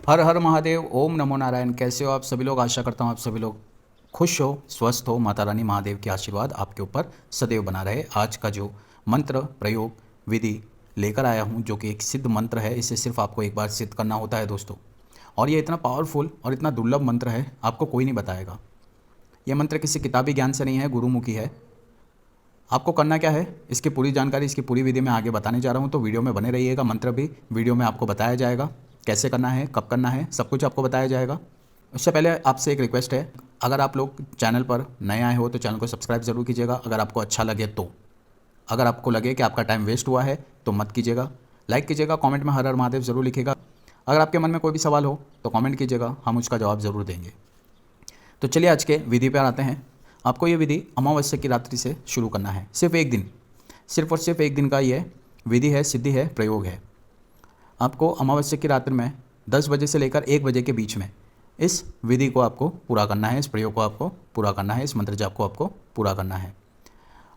हर हर महादेव, ओम नमो नारायण। कैसे हो आप सभी लोग? आशा करता हूँ आप सभी लोग खुश हो, स्वस्थ हो। माता रानी महादेव के आशीर्वाद आपके ऊपर सदैव बना रहे। आज का जो मंत्र प्रयोग विधि लेकर आया हूँ, जो कि एक सिद्ध मंत्र है, इसे सिर्फ आपको एक बार सिद्ध करना होता है दोस्तों। और ये इतना पावरफुल और इतना दुर्लभ मंत्र है, आपको कोई नहीं बताएगा। यह मंत्र किसी किताबी ज्ञान से नहीं है, गुरुमुखी है। आपको करना क्या है, इसकी पूरी जानकारी, इसकी पूरी विधि मैं आगे बताने जा रहा हूँ, तो वीडियो में बने रहिएगा। मंत्र भी वीडियो में आपको बताया जाएगा, कैसे करना है, कब करना है, सब कुछ आपको बताया जाएगा। उससे पहले आपसे एक रिक्वेस्ट है, अगर आप लोग चैनल पर नए आए हो तो चैनल को सब्सक्राइब ज़रूर कीजिएगा। अगर आपको अच्छा लगे तो, अगर आपको लगे कि आपका टाइम वेस्ट हुआ है तो मत कीजिएगा। लाइक कीजिएगा, कमेंट में हर हर महादेव ज़रूर लिखिएगा। अगर आपके मन में कोई भी सवाल हो तो कमेंट कीजिएगा, हम उसका जवाब ज़रूर देंगे। तो चलिए आज के विधि पर आते हैं। आपको ये विधि अमावस्या की रात्रि से शुरू करना है। सिर्फ एक दिन, सिर्फ और सिर्फ एक दिन का ये विधि है, सिद्धि है, प्रयोग है। आपको अमावस्या की रात्रि में 10 बजे से लेकर 1 बजे के बीच में इस विधि को आपको पूरा करना है, इस प्रयोग को आपको पूरा करना है, इस मंत्र जाप को आपको पूरा करना है।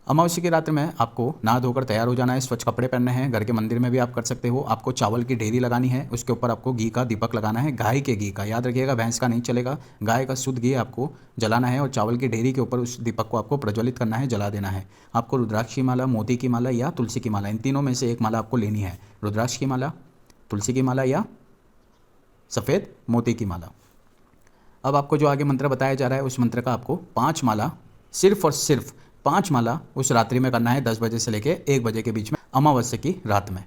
अमावस्या की रात्रि में आपको नहा धोकर तैयार हो जाना है, स्वच्छ कपड़े पहनने हैं। घर के मंदिर में भी आप कर सकते हो। आपको चावल की ढेरी लगानी है, उसके ऊपर आपको घी का दीपक लगाना है, गाय के घी का, याद रखिएगा, भैंस का नहीं चलेगा। गाय का शुद्ध घी आपको जलाना है और चावल की ढेरी के ऊपर उस दीपक को आपको प्रज्वलित करना है, जला देना है। आपको रुद्राक्ष की माला, मोती की माला या तुलसी की माला, इन तीनों में से एक माला आपको लेनी है। रुद्राक्ष की माला, तुलसी की माला या सफ़ेद मोती की माला। अब आपको जो आगे मंत्र बताया जा रहा है, उस मंत्र का आपको 5 माला, सिर्फ और सिर्फ 5 माला उस रात्रि में करना है, 10 बजे से लेकर 1 बजे के बीच में, अमावस्या की रात में।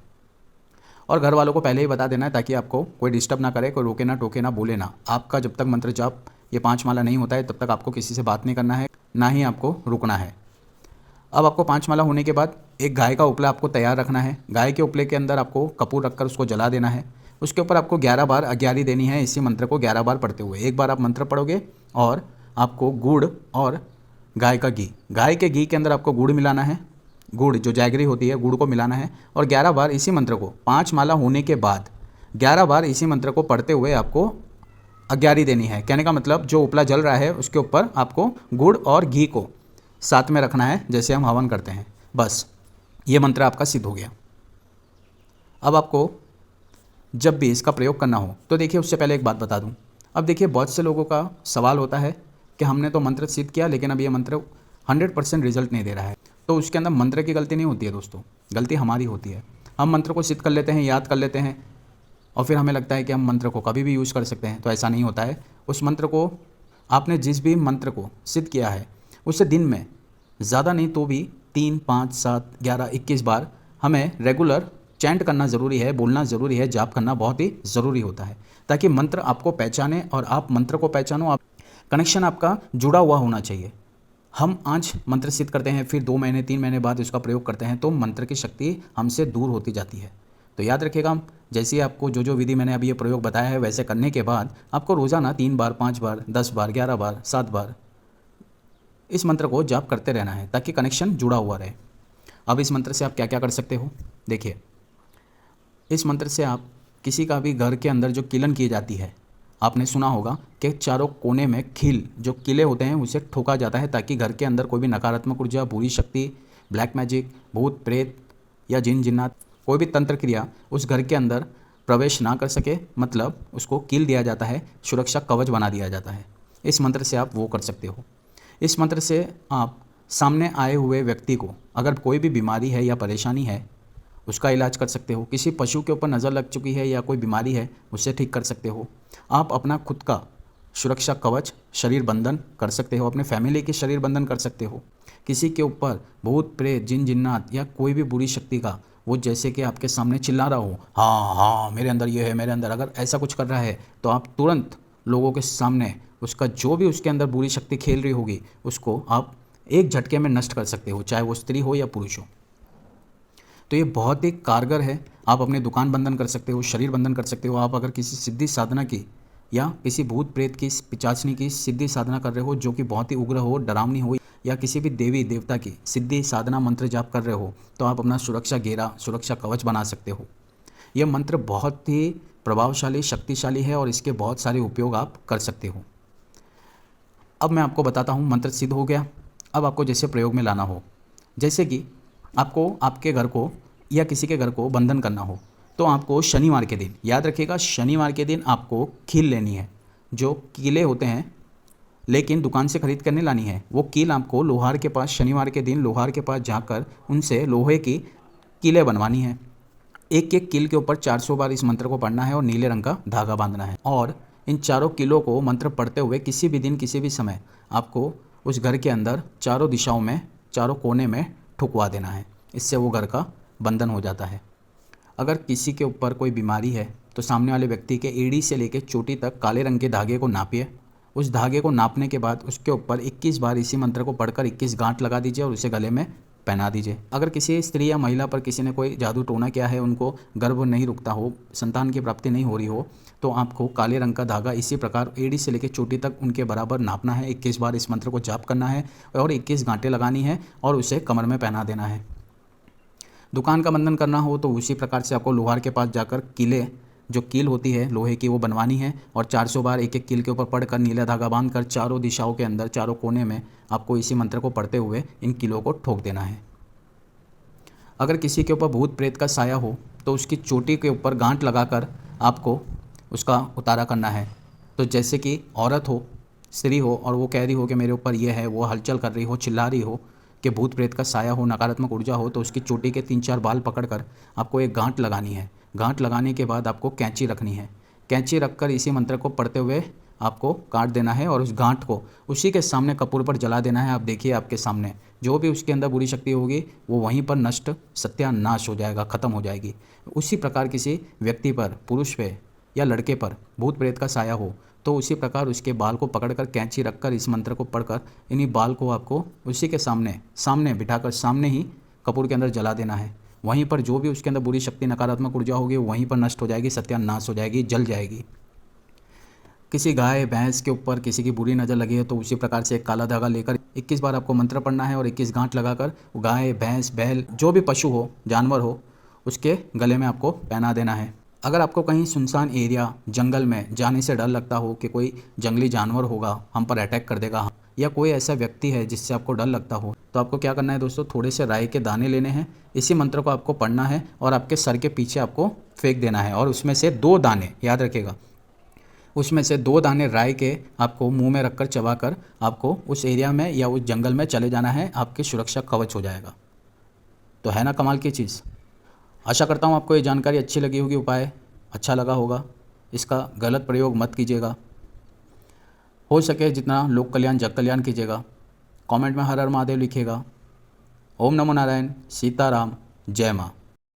और घर वालों को पहले ही बता देना है, ताकि आपको कोई डिस्टर्ब ना करे, कोई रोके ना, टोके ना, बोले ना। आपका जब तक मंत्र जाप ये 5 माला नहीं होता है, तब तक आपको किसी से बात नहीं करना है, ना ही आपको रुकना है। अब आपको 5 माला होने के बाद एक गाय का उपला आपको तैयार रखना है। गाय के उपले के अंदर आपको कपूर रखकर उसको जला देना है। उसके ऊपर आपको 11 बार अग्यारी देनी है, इसी मंत्र को 11 बार पढ़ते हुए। एक बार आप मंत्र पढ़ोगे और आपको गुड़ और गाय का घी, गाय के घी के अंदर आपको गुड़ मिलाना है, गुड़ जो जैगरी होती है, गुड़ को मिलाना है। और 11 बार इसी मंत्र को, 5 माला होने के बाद 11 बार इसी मंत्र को पढ़ते हुए आपको अग्यारी देनी है। कहने का मतलब, जो उपला जल रहा है उसके ऊपर आपको गुड़ और घी को साथ में रखना है, जैसे हम हवन करते हैं। बस ये मंत्र आपका सिद्ध हो गया। अब आपको जब भी इसका प्रयोग करना हो तो देखिए, उससे पहले एक बात बता दूं। अब देखिए, बहुत से लोगों का सवाल होता है कि हमने तो मंत्र सिद्ध किया, लेकिन अब ये मंत्र 100% रिजल्ट नहीं दे रहा है। तो उसके अंदर मंत्र की गलती नहीं होती है दोस्तों, गलती हमारी होती है। हम मंत्र को सिद्ध कर लेते हैं, याद कर लेते हैं, और फिर हमें लगता है कि हम मंत्र को कभी भी यूज़ कर सकते हैं। तो ऐसा नहीं होता है। उस मंत्र को, आपने जिस भी मंत्र को सिद्ध किया है, उसे दिन में ज़्यादा नहीं तो भी 3, 5, 7, 11, 21 बार हमें रेगुलर चैंट करना ज़रूरी है, बोलना ज़रूरी है, जाप करना बहुत ही ज़रूरी होता है, ताकि मंत्र आपको पहचाने और आप मंत्र को पहचानो। आप कनेक्शन आपका जुड़ा हुआ होना चाहिए। हम आज मंत्र सिद्ध करते हैं, फिर 2 महीने 3 महीने बाद उसका प्रयोग करते हैं, तो मंत्र की शक्ति हमसे दूर होती जाती है। तो याद रखिएगा, जैसे ही आपको जो जो विधि मैंने अभी ये प्रयोग बताया है, वैसे करने के बाद आपको रोज़ाना 3 बार, 5 बार, 10 बार, 11 बार, 7 बार इस मंत्र को जाप करते रहना है, ताकि कनेक्शन जुड़ा हुआ रहे। अब इस मंत्र से आप क्या क्या कर सकते हो, देखिए। इस मंत्र से आप किसी का भी घर के अंदर जो किलन की जाती है, आपने सुना होगा कि चारों कोने में खील, जो किले होते हैं, उसे ठोका जाता है, ताकि घर के अंदर कोई भी नकारात्मक ऊर्जा, बुरी शक्ति, ब्लैक मैजिक, भूत प्रेत या जिन जिन्नात, कोई भी तंत्र क्रिया उस घर के अंदर प्रवेश ना कर सके। मतलब उसको कील दिया जाता है, सुरक्षा कवच बना दिया जाता है। इस मंत्र से आप वो कर सकते हो। इस मंत्र से आप सामने आए हुए व्यक्ति को, अगर कोई भी बीमारी है या परेशानी है, उसका इलाज कर सकते हो। किसी पशु के ऊपर नज़र लग चुकी है या कोई बीमारी है, उससे ठीक कर सकते हो। आप अपना खुद का सुरक्षा कवच, शरीर बंधन कर सकते हो, अपने फैमिली के शरीर बंधन कर सकते हो। किसी के ऊपर भूत प्रेत, जिन जिन्नात या कोई भी बुरी शक्ति का, वो जैसे कि आपके सामने चिल्ला रहा हो, हाँ हाँ मेरे अंदर ये है, मेरे अंदर, अगर ऐसा कुछ कर रहा है, तो आप तुरंत लोगों के सामने उसका जो भी उसके अंदर बुरी शक्ति खेल रही होगी, उसको आप एक झटके में नष्ट कर सकते हो, चाहे वो स्त्री हो या पुरुष हो। तो ये बहुत ही कारगर है। आप अपनी दुकान बंधन कर सकते हो, शरीर बंधन कर सकते हो। आप अगर किसी सिद्धि साधना की या किसी भूत प्रेत की, पिचाचनी की सिद्धि साधना कर रहे हो, जो कि बहुत ही उग्र हो, डरावनी हो, या किसी भी देवी देवता की सिद्धि साधना मंत्र जाप कर रहे हो, तो आप अपना सुरक्षा घेरा, सुरक्षा कवच बना सकते हो। यह मंत्र बहुत ही प्रभावशाली, शक्तिशाली है और इसके बहुत सारे उपयोग आप कर सकते हो। अब मैं आपको बताता हूँ, मंत्र सिद्ध हो गया। अब आपको जैसे प्रयोग में लाना हो, जैसे कि आपको आपके घर को या किसी के घर को बंधन करना हो, तो तो आपको शनिवार के दिन, याद रखिएगा, शनिवार के दिन आपको कील लेनी है। जो कीले होते हैं लेकिन दुकान से खरीद कर नहीं लानी है, वो कील आपको लोहार के पास, शनिवार के दिन लोहार के पास जाकर उनसे लोहे की कीलें बनवानी है। एक एक कील के ऊपर 400 बार इस मंत्र को पढ़ना है और नीले रंग का धागा बांधना है। और इन चारों कीलों को मंत्र पढ़ते हुए किसी भी दिन किसी भी समय आपको उस घर के अंदर चारों दिशाओं में, चारों कोने में ठुकवा देना है। इससे वो घर का बंधन हो जाता है। अगर किसी के ऊपर कोई बीमारी है तो सामने वाले व्यक्ति के एड़ी से लेकर चोटी तक काले रंग के धागे को नापिए। उस धागे को नापने के बाद उसके ऊपर 21 बार इसी मंत्र को पढ़कर 21 गांठ लगा दीजिए और उसे गले में पहना दीजिए। अगर किसी स्त्री या महिला पर किसी ने कोई जादू टोना किया है, उनको गर्भ नहीं रुकता हो, संतान की प्राप्ति नहीं हो रही हो, तो आपको काले रंग का धागा इसी प्रकार एड़ी से लेकर चोटी तक उनके बराबर नापना है। 21 बार इस मंत्र को जाप करना है और 21 गांठें लगानी है और उसे कमर में पहना देना है। दुकान का बंधन करना हो तो उसी प्रकार से आपको लोहार के पास जाकर कीले, जो कील होती है लोहे की, वो बनवानी है और 400 बार एक एक कील के ऊपर पढ़कर नीला धागा बांधकर चारों दिशाओं के अंदर, चारों कोने में आपको इसी मंत्र को पढ़ते हुए इन कीलों को ठोक देना है। अगर किसी के ऊपर भूत प्रेत का साया हो तो उसकी चोटी के ऊपर गांठ लगाकर आपको उसका उतारा करना है। तो जैसे कि औरत हो, स्त्री हो और वो कह रही हो कि मेरे ऊपर ये है, वो हलचल कर रही हो, चिल्ला रही हो कि भूत प्रेत का साया हो, नकारात्मक ऊर्जा हो, तो उसकी चोटी के 3-4 बाल पकड़कर आपको एक गांठ लगानी है। गांठ लगाने के बाद आपको कैंची रखनी है। कैंची रखकर इसी मंत्र को पढ़ते हुए आपको काट देना है और उस गांठ को उसी के सामने कपूर पर जला देना है। आप देखिए आपके सामने जो भी उसके अंदर बुरी शक्ति होगी वो वहीं पर नष्ट, सत्यानाश हो जाएगा, ख़त्म हो जाएगी। उसी प्रकार किसी व्यक्ति पर, पुरुष पे या लड़के पर भूत प्रेत का साया हो तो उसी प्रकार उसके बाल को पकड़कर कैंची रखकर इस मंत्र को पढ़कर इन्हीं बाल को आपको उसी के सामने बिठाकर सामने ही कपूर के अंदर जला देना है। वहीं पर जो भी उसके अंदर बुरी शक्ति, नकारात्मक ऊर्जा होगी वहीं पर नष्ट हो जाएगी, सत्यानाश हो जाएगी, जल जाएगी। किसी गाय भैंस के ऊपर किसी की बुरी नज़र लगी है तो उसी प्रकार से एक काला धागा लेकर 21 बार आपको मंत्र पढ़ना है और 21 गांठ लगाकर गाय, भैंस, बैल, जो भी पशु हो, जानवर हो, उसके गले में आपको पहना देना है। अगर आपको कहीं सुनसान एरिया, जंगल में जाने से डर लगता हो कि कोई जंगली जानवर होगा, हम पर अटैक कर देगा, या कोई ऐसा व्यक्ति है जिससे आपको डर लगता हो, तो आपको क्या करना है दोस्तों, थोड़े से राई के दाने लेने हैं। इसी मंत्र को आपको पढ़ना है और आपके सर के पीछे आपको फेंक देना है और उसमें से 2 दाने, याद रखिएगा, उसमें से 2 दाने राई के आपको मुंह में रखकर चबाकर आपको उस एरिया में या उस जंगल में चले जाना है। आपकी सुरक्षा कवच हो जाएगा। तो है ना कमाल की चीज़। आशा करता हूँ आपको ये जानकारी अच्छी लगी होगी, उपाय अच्छा लगा होगा। इसका गलत प्रयोग मत कीजिएगा। हो सके जितना लोक कल्याण, जग कल्याण कीजिएगा। कमेंट में हर हर महादेव लिखिएगा। ओम नमो नारायण, सीताराम, जय माँ।